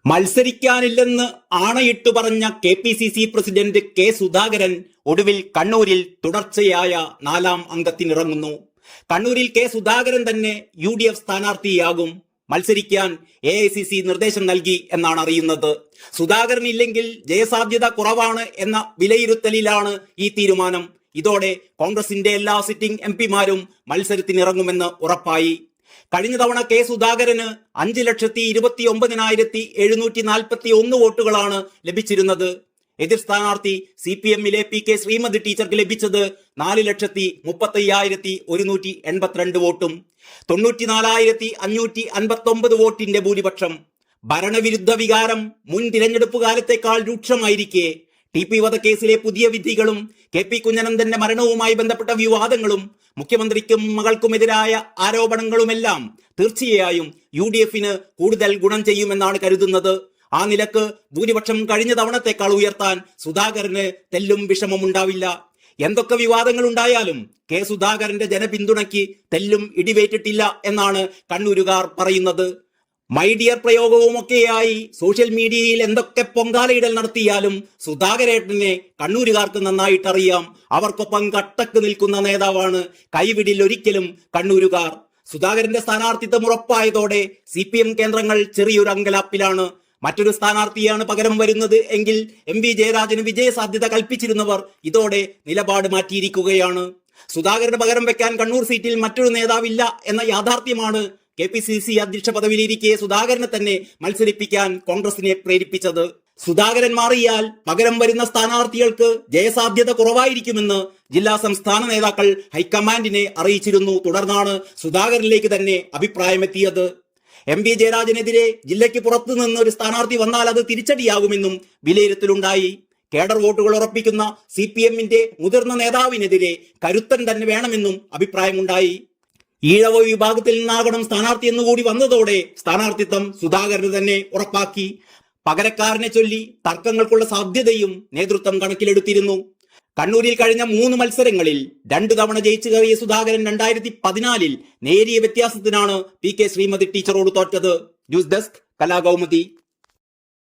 മത്സരിക്കാനില്ലെന്ന് ആണയിട്ടു പറഞ്ഞ KPCC president K Sudhakaran ഒടുവിൽ കണ്ണൂരിൽ തുടർച്ചയായ 4-ാം അംഗത്തിനിറങ്ങുന്നു. കണ്ണൂരിൽ കെ സുധാകരൻ തന്നെ UDF സ്ഥാനാർത്ഥിയാകും. മത്സരിക്കാൻ AICC നിർദ്ദേശം നൽകി എന്നാണ് അറിയുന്നത്. സുധാകരൻ ഇല്ലെങ്കിൽ ജയസാധ്യത കുറവാണ് എന്ന വിലയിരുത്തലിലാണ് ഈ തീരുമാനം. ഇതോടെ കോൺഗ്രസിന്റെ എല്ലാ സിറ്റിംഗ് MP മാരും മത്സരത്തിനിറങ്ങുമെന്ന് ഉറപ്പായി. കഴിഞ്ഞ തവണ കെ സുധാകരന് 5,29,741 വോട്ടുകളാണ് ലഭിച്ചിരുന്നത്. എതിർ സ്ഥാനാർത്ഥി CPM-ലെ PK ശ്രീമതി ടീച്ചർക്ക് ലഭിച്ചത് 4,35,182 വോട്ടും. 94,559 വോട്ടിന്റെ ഭൂരിപക്ഷം. ഭരണവിരുദ്ധ വികാരം മുൻ തിരഞ്ഞെടുപ്പ് കാലത്തേക്കാൾ രൂക്ഷമായിരിക്കെ TP വധക്കേസിലെ പുതിയ വിധികളും KP കുഞ്ഞനന്തന്റെ മരണവുമായി ബന്ധപ്പെട്ട വിവാദങ്ങളും മുഖ്യമന്ത്രിക്കും മകൾക്കുമെതിരായ ആരോപണങ്ങളുമെല്ലാം തീർച്ചയായും UDF-ന് കൂടുതൽ ഗുണം ചെയ്യുമെന്നാണ് കരുതുന്നത്. ആ നിലക്ക് ഭൂരിപക്ഷം കഴിഞ്ഞ തവണത്തേക്കാൾ ഉയർത്താൻ സുധാകരന് തെല്ലും വിഷമമുണ്ടാവില്ല. എന്തൊക്കെ വിവാദങ്ങൾ ഉണ്ടായാലും കെ സുധാകരന്റെ ജനപിന്തുണയ്ക്ക് തെല്ലും ഇടിവേറ്റിട്ടില്ല എന്നാണ് കണ്ണൂരുകാർ പറയുന്നത്. മൈ ഡിയർ പ്രയോഗവുമൊക്കെയായി സോഷ്യൽ മീഡിയയിൽ എന്തൊക്കെ പൊങ്കാലയിടൽ നടത്തിയാലും സുധാകരേട്ടനെ കണ്ണൂരുകാർക്ക് നന്നായിട്ടറിയാം. അവർക്കൊപ്പം കട്ടക്ക് നിൽക്കുന്ന നേതാവാണ്. കൈവിടിൽ ഒരിക്കലും കണ്ണൂരുകാർ. സുധാകരന്റെ സ്ഥാനാർത്ഥിത്വം ഉറപ്പായതോടെ CPM കേന്ദ്രങ്ങൾ ചെറിയൊരു അങ്കലാപ്പിലാണ്. മറ്റൊരു സ്ഥാനാർത്ഥിയാണ് പകരം വരുന്നത് എങ്കിൽ MV ജയരാജന് വിജയസാധ്യത കൽപ്പിച്ചിരുന്നവർ ഇതോടെ നിലപാട് മാറ്റിയിരിക്കുകയാണ്. സുധാകരന് പകരം വെക്കാൻ കണ്ണൂർ സീറ്റിൽ മറ്റൊരു നേതാവില്ല എന്ന യാഥാർത്ഥ്യമാണ് KPCC അധ്യക്ഷ പദവിയിലിരിക്കെ സുധാകരനെ തന്നെ മത്സരിപ്പിക്കാൻ കോൺഗ്രസിനെ പ്രേരിപ്പിച്ചത്. സുധാകരൻ മാറിയാൽ പകരം വരുന്ന സ്ഥാനാർത്ഥികൾക്ക് ജയസാധ്യത കുറവായിരിക്കുമെന്ന് ജില്ലാ സംസ്ഥാന നേതാക്കൾ ഹൈക്കമാൻഡിനെ അറിയിച്ചിരുന്നു. തുടർന്നാണ് സുധാകരനിലേക്ക് തന്നെ അഭിപ്രായമെത്തിയത്. MV ജയരാജനെതിരെ ജില്ലയ്ക്ക് പുറത്തു നിന്ന് ഒരു സ്ഥാനാർത്ഥി വന്നാൽ അത് തിരിച്ചടിയാകുമെന്നും വിലയിരുത്തലുണ്ടായി. കേഡർ വോട്ടുകൾ ഉറപ്പിക്കുന്ന CPM-ന്റെ മുതിർന്ന നേതാവിനെതിരെ കരുത്തൻ തന്നെ വേണമെന്നും അഭിപ്രായമുണ്ടായി. ഈഴവ വിഭാഗത്തിൽ നിന്നാകണം സ്ഥാനാർത്ഥി എന്നുകൂടി വന്നതോടെ സ്ഥാനാർത്ഥിത്വം സുധാകരന് തന്നെ ഉറപ്പാക്കി. പകരക്കാരനെ ചൊല്ലി തർക്കങ്ങൾക്കുള്ള സാധ്യതയും നേതൃത്വം കണക്കിലെടുത്തിരുന്നു. കണ്ണൂരിൽ കഴിഞ്ഞ 3 മത്സരങ്ങളിൽ 2 തവണ ജയിച്ചു കയറിയ സുധാകരൻ 2014 നേരിയ വ്യത്യാസത്തിനാണ് PK ശ്രീമതി ടീച്ചറോട് തോറ്റത്. News desk Kalakaumudi.